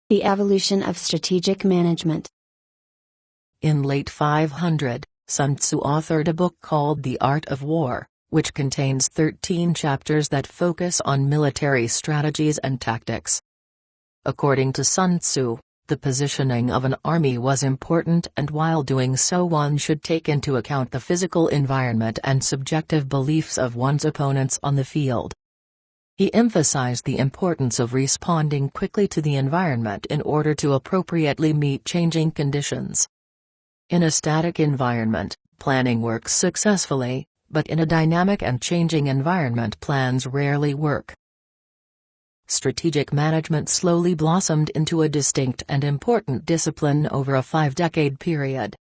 The evolution of strategic management. In late 500, Sun Tzu authored a book called The Art of War, which contains 13 chapters that focus on military strategies and tactics. According to Sun Tzu, the positioning of an army was important, and while doing so one should take into account the physical environment and subjective beliefs of one's opponents on the field. He emphasized the importance of responding quickly to the environment in order to appropriately meet changing conditions. In a static environment, planning works successfully, but in a dynamic and changing environment plans rarely work. Strategic management slowly blossomed into a distinct and important discipline over a 5-decade period.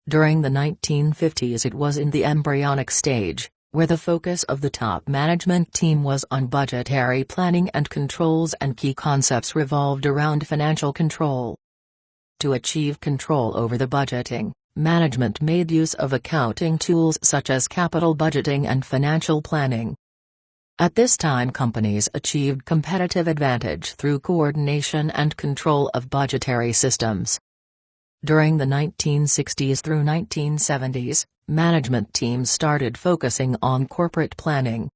During the 1950s it was in the embryonic stage, where the focus of the top management team was on budgetary planning and controls, and key concepts revolved around financial control. To achieve control over the budgeting, management made use of accounting tools such as capital budgeting and financial planning. At this time companies achieved competitive advantage through coordination and control of budgetary systems. During the 1960s through 1970s, management teams started focusing on corporate planning.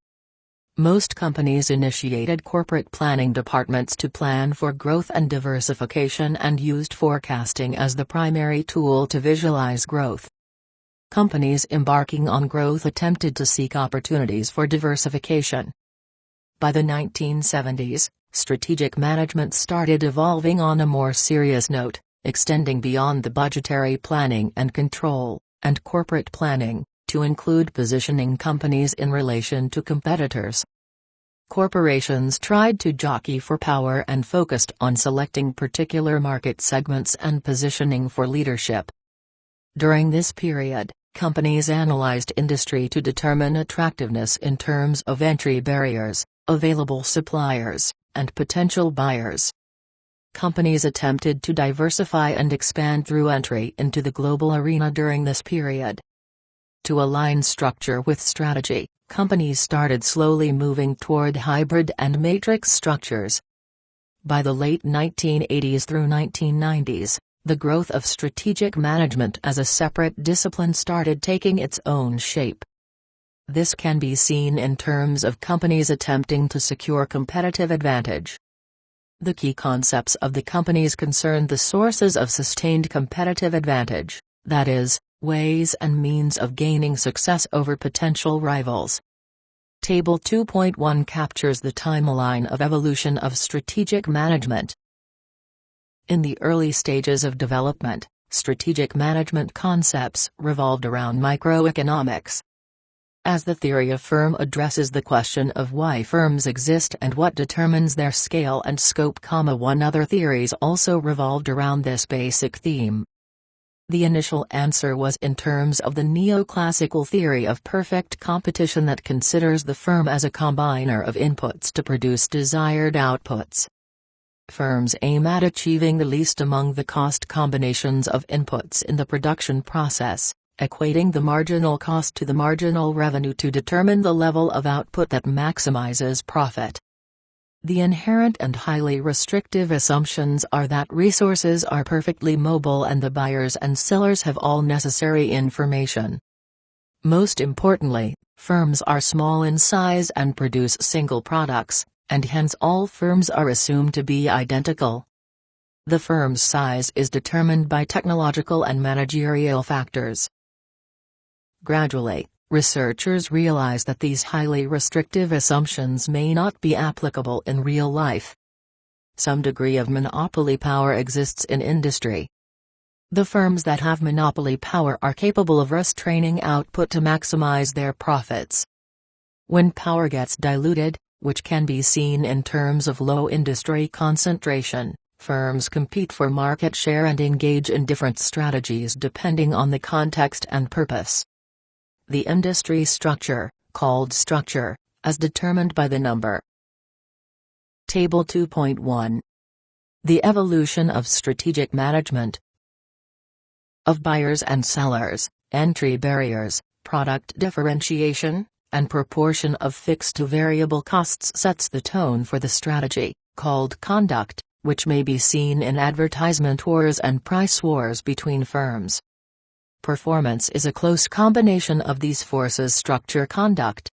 Most companies initiated corporate planning departments to plan for growth and diversification, and used forecasting as the primary tool to visualize growth. Companies embarking on growth attempted to seek opportunities for diversification. By the 1970s, strategic management started evolving on a more serious note, extending beyond the budgetary planning and control, and corporate planning, to include positioning companies in relation to competitors. Corporations tried to jockey for power and focused on selecting particular market segments and positioning for leadership. During this period, companies analyzed industry to determine attractiveness in terms of entry barriers, available suppliers, and potential buyers. Companies attempted to diversify and expand through entry into the global arena during this period. To align structure with strategy, companies started slowly moving toward hybrid and matrix structures. By the late 1980s through 1990s, the growth of strategic management as a separate discipline started taking its own shape. This can be seen in terms of companies attempting to secure competitive advantage. The key concepts of the companies concerned the sources of sustained competitive advantage, that is, ways and means of gaining success over potential rivals. Table 2.1 captures the timeline of evolution of strategic management. In the early stages of development, strategic management concepts revolved around microeconomics. As the theory of firm addresses the question of why firms exist and what determines their scale and scope, one other theories also revolved around this basic theme. The initial answer was in terms of the neoclassical theory of perfect competition that considers the firm as a combiner of inputs to produce desired outputs. Firms aim at achieving the least among the cost combinations of inputs in the production process, equating the marginal cost to the marginal revenue to determine the level of output that maximizes profit. The inherent and highly restrictive assumptions are that resources are perfectly mobile and the buyers and sellers have all necessary information. Most importantly, firms are small in size and produce single products, and hence all firms are assumed to be identical. The firm's size is determined by technological and managerial factors. Gradually, researchers realize that these highly restrictive assumptions may not be applicable in real life. Some degree of monopoly power exists in industry. The firms that have monopoly power are capable of restraining output to maximize their profits. When power gets diluted, which can be seen in terms of low industry concentration, firms compete for market share and engage in different strategies depending on the context and purpose. The industry structure, called structure, as determined by the number. Table 2.1. The evolution of strategic management of buyers and sellers, entry barriers, product differentiation, and proportion of fixed to variable costs sets the tone for the strategy, called conduct, which may be seen in advertisement wars and price wars between firms. Performance is a close combination of these forces structure conduct.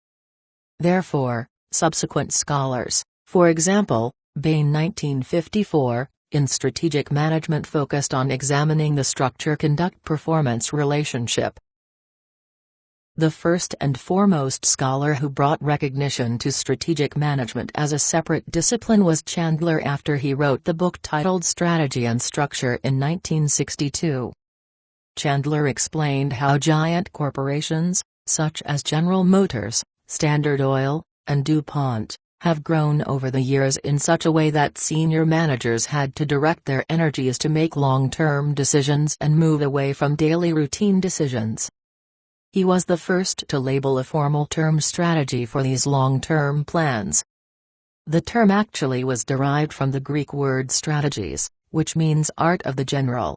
Therefore, subsequent scholars, for example, Bain 1954, in strategic management focused on examining the structure-conduct-performance relationship. The first and foremost scholar who brought recognition to strategic management as a separate discipline was Chandler after he wrote the book titled Strategy and Structure in 1962. Chandler explained how giant corporations, such as General Motors, Standard Oil, and DuPont, have grown over the years in such a way that senior managers had to direct their energies to make long-term decisions and move away from daily routine decisions. He was the first to label a formal term strategy for these long-term plans. The term actually was derived from the Greek word strategies, which means art of the general.